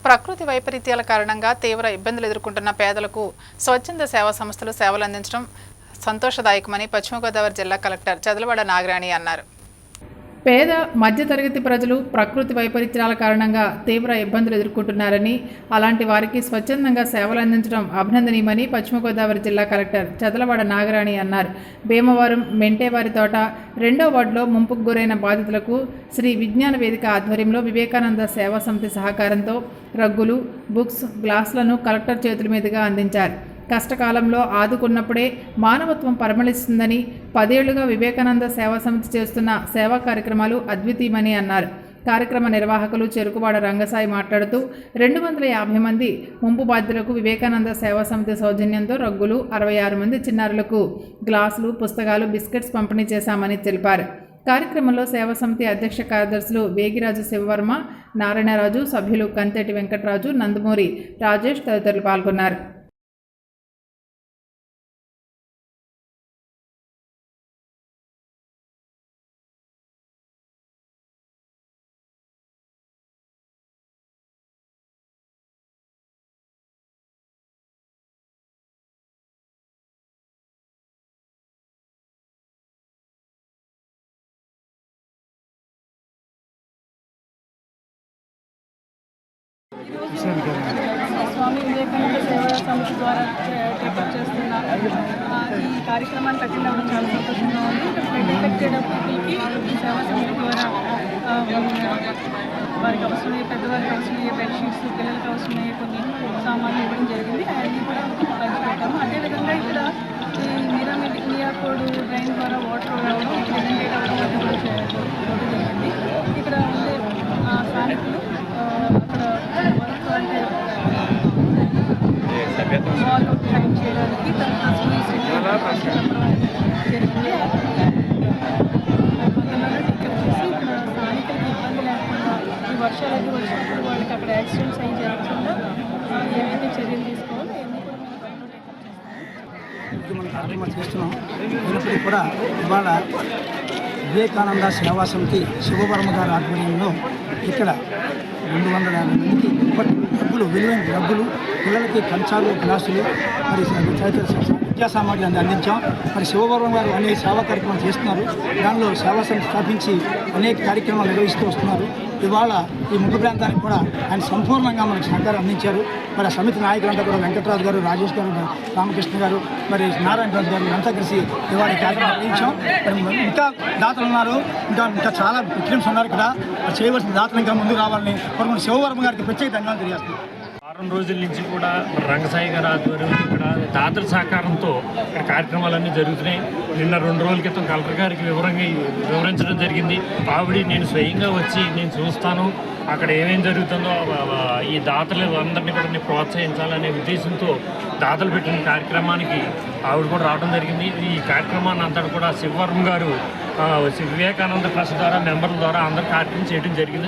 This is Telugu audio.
ప్రకృతి వైపరీత్యాల కారణంగా తీవ్ర ఇబ్బందులు ఎదుర్కొంటున్న పేదలకు స్వచ్ఛంద సేవా సంస్థలు సేవలు అందించడం సంతోషదాయకమని పశ్చిమ గోదావరి జిల్లా కలెక్టర్ చదలవాడ నాగరాణి అన్నారు. పేద మధ్యతరగతి ప్రజలు ప్రకృతి వైపరీత్యాల కారణంగా తీవ్ర ఇబ్బందులు ఎదుర్కొంటున్నారని, అలాంటి వారికి స్వచ్ఛందంగా సేవలు అందించడం అభినందనీయమని పశ్చిమ గోదావరి జిల్లా కలెక్టర్ చదలవాడ నాగరాణి అన్నారు. భీమవరం మెంటేవారి తోట 2వ వార్డులో ముంపుకు గురైన బాధితులకు శ్రీ విజ్ఞాన వేదిక ఆధ్వర్యంలో వివేకానంద సేవా సమితి సహకారంతో రగ్గులు, బుక్స్, గ్లాసులను కలెక్టర్ చేతుల మీదుగా అందించారు. కష్టకాలంలో ఆదుకున్నప్పుడే మానవత్వం పరిమళిస్తుందని, 10 ఏళ్లుగా వివేకానంద సేవా సమితి చేస్తున్న సేవా కార్యక్రమాలు అద్వితీయమని అన్నారు. కార్యక్రమ నిర్వాహకులు చెరుకువాడ రంగసాయి మాట్లాడుతూ 250 మంది ముంపు బాధితులకు వివేకానంద సేవా సమితి సౌజన్యంతో రగ్గులు, 66 మంది చిన్నారులకు గ్లాసులు, పుస్తకాలు, బిస్కెట్స్ పంపిణీ చేశామని తెలిపారు. కార్యక్రమంలో సేవా సమితి అధ్యక్ష కార్యదర్శులు వేగిరాజు శివవర్మ, నారాయణరాజు, సభ్యులు కంతేటి వెంకటరాజు, నందమూరి రాజేష్ తదితరులు పాల్గొన్నారు. స్వామి వివేకానంద సేవా సంస్థ ద్వారా టేకప్ చేస్తున్న ఈ కార్యక్రమానికి అటెండ్ అవ్వడం చాలా సంతోషంగా ఉంది. ఎఫెక్టెడ్ పీపుల్కి ఈ సేవా సంస్థ ద్వారా వారికి అవసరమయ్యే, పెద్దవారికి అవసరమయ్యే బెడ్షీట్స్, పిల్లలకి అవసరమయ్యే కొన్ని సామాన్లు ఇవ్వడం జరిగింది. అవన్నీ కూడా పంచిపెట్టాము. అదేవిధంగా ఇక్కడ మీరా కోడ్ డ్రైన్ ద్వారా వాటర్ రావడం, జనరేట్ అవ్వడం అనేది కూడా జరిగింది. ఇక్కడ ఉండే స్థానికులు అక్కడ అంటే వాల్ టైం చేయడానికి జరిగింది. కొంతమంది టికెట్ చేసి ఇక్కడ స్థానికులకి ఇబ్బంది లేకుండా ఈ వర్షాలు అది వచ్చినప్పుడు వాళ్ళకి అక్కడ యాక్సిడెంట్స్ అయ్యి జరగకుండా ఏవైతే చర్యలు తీసుకోవాలో అవన్నీ కూడా మేము పైన టేకప్ చేస్తాం. మనం కార్యక్రమాలు చేస్తున్నాం. అయినప్పటికీ కూడా ఇవాళ వివేకానంద సేవా సమితి శివవర్మ గారి ఆధ్వర్యంలో ఇక్కడ 250 మందికి డబ్బులు, విలువైన డబ్బులు, పిల్లలకి కంచాలు, గ్లాసులు, మరి విద్యా సామాగ్రిని అందించాం. మరి శివవర్మ గారు అనేక సేవా కార్యక్రమాలు చేస్తున్నారు. దానిలో సేవా సమితి స్థాపించి అనేక కార్యక్రమాలు నిర్వహిస్తూ వస్తున్నారు. ఇవాళ ఈ ముంపు ప్రాంతానికి కూడా ఆయన సంపూర్ణంగా మనకు సహకారం అందించారు. మరి ఆ సమితి నాయకులంతా కూడా వెంకటరాజు గారు, రాజేష్ గారు, రామకృష్ణ గారు, మరి నారాయణరాజు గారు అంతా కలిసి ఇవాళ కార్యక్రమం నిర్వహించాం. మరి ఇంకా దాతలు ఉన్నారు, ఇంకా చాలా విక్రమ్స్ ఉన్నారు. ఇక్కడ చేయవలసిన దాతలు ఇంకా ముందుకు రావాలని మరి శివవర్మ గారికి ప్రత్యేక ధన్యవాదాలు తెలియజేస్తున్నాం. వారం రోజుల నుంచి కూడా రంగసాయి గారి ఆధ్వర్యంలో ఇక్కడ దాతల సహకారంతో ఇక్కడ కార్యక్రమాలన్నీ జరుగుతున్నాయి. నిన్న 2 రోజుల క్రితం కలెక్టర్ గారికి వివరించడం జరిగింది. ఆవిడ నేను స్వయంగా వచ్చి నేను చూస్తాను, అక్కడ ఏమేం జరుగుతుందో ఈ దాతలు అందరినీ కూడా ప్రోత్సహించాలనే ఉద్దేశంతో దాతలు పెట్టిన కార్యక్రమానికి ఆవిడ కూడా రావడం జరిగింది. ఈ కార్యక్రమాన్ని అంతా కూడా శివవర్మ గారు వివేకానంద ట్రస్ట్ ద్వారా మెంబర్ల ద్వారా అందరూ కార్యక్రమం చేయడం జరిగింది.